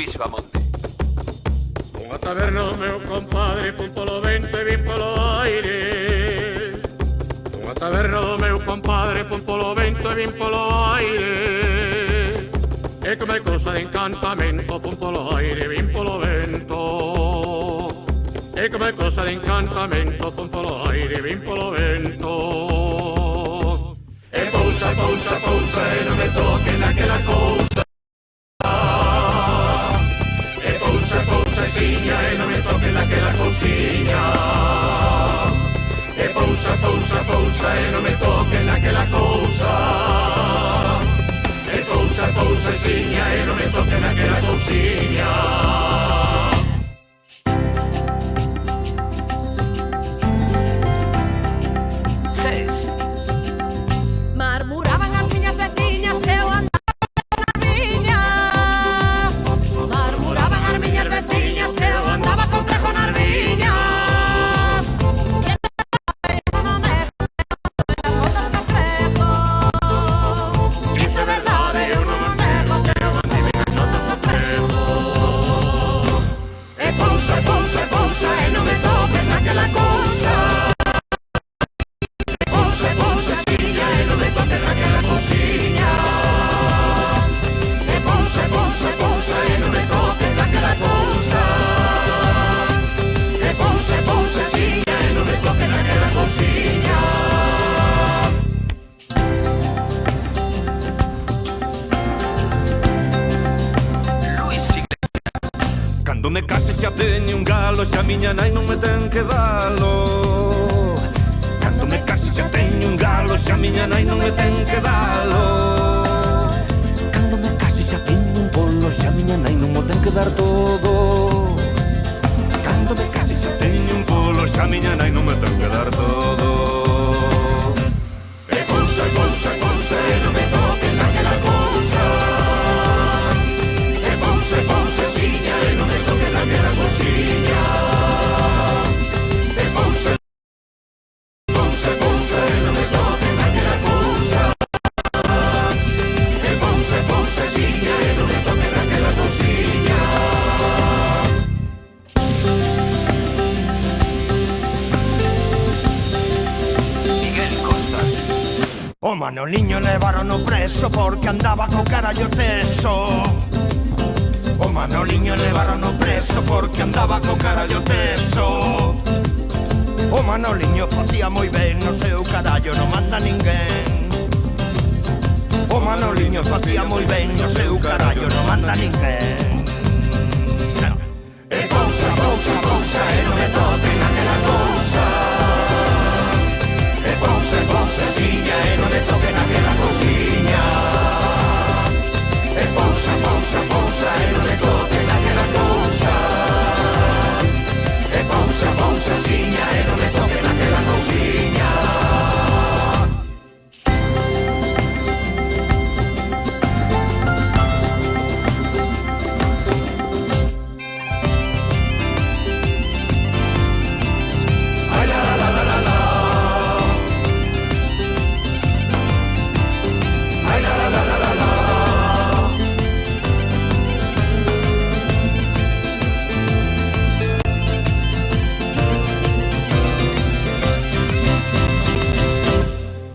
Luis Bamonte. Unha taberna do meu compadre, fun polo vento e vin polo aire. Unha taberna do meu compadre, fun polo vento e vin polo aire. E come cosa de encantamento, fun polo aire, vin polo vento. E come cosa de encantamento, fun polo aire, vin polo vento. E pousa, pousa, pousa, e non me toquen naquela cousa. E pousa, pousa, siña, e non me toquen naquela cousiña. E pousa, pousa, pousa, e non me toquen naquela cousa. E pousa, pousa, siña, e non me toquen naquela cousiña. Murmuraban as miñas veciñas que eu andaba con arviñas. Murmuraban as miñas veciñas que eu andaba con prejo nas viñas. Eu non me as botas con prejo. Iso é verdade, eu non me nego que eu andive nas botas con prejo. E pousa, pousa, pousa, e non me toques naquela cousa. Pousa, pousa, siña, e non me toques naquela cousiña. E pousa, pousa, pousa, e non me toques naquela cousa. E pousa, pousa, siña, e non me toques naquela cousiña. Luis Iglesias. Cando me case xa teño un galo, xa miña nai non me ten que dalo. Cando me case xa teño un galo, xa miña nai non me ten que dalo. Cando me case xa teño un polo, xa miña nai non mo ten que dar todo. Cando me case xa teño un polo, xa miña nai non me ten que dar todo. E pousa, pousa, pousa, e non me toques naquela cousa. E pousa, pousa, siña, e non me toques naquela cousiña. E pousa, pousa, pousa, e non me toques naquela cousa. E pousa, pousa, siña, e non me toques naquela cousiña. Miguel Costa. O Manoliño levarono preso porque andaba co carallo teso. O Manoliño levarono preso porque andaba co carallo teso. O Manoliño facía moi ben, no seu carallo non manda ninguén. O Manoliño facía moi ben, no seu carallo non manda ninguén. E pousa, pousa, pousa, e non me toques naquela cousa. E pousa, pousa, siña, e non me toques naquela cousiña. E pousa, pousa, pousa, e non me toques naquela cousa. E pousa, pousa, siña, e non me toques naquela cousiña. Ai la la la la la. Ai la la la la la la.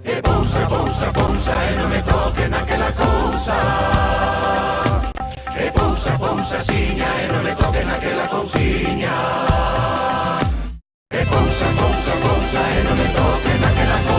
E pousa, pousa, pousa, e non me toques naquela cousa. E pousa, pousa, siña, e non me toques naquela cousiña. E pousa, pousa, pousa, e non me toques naquela cousa.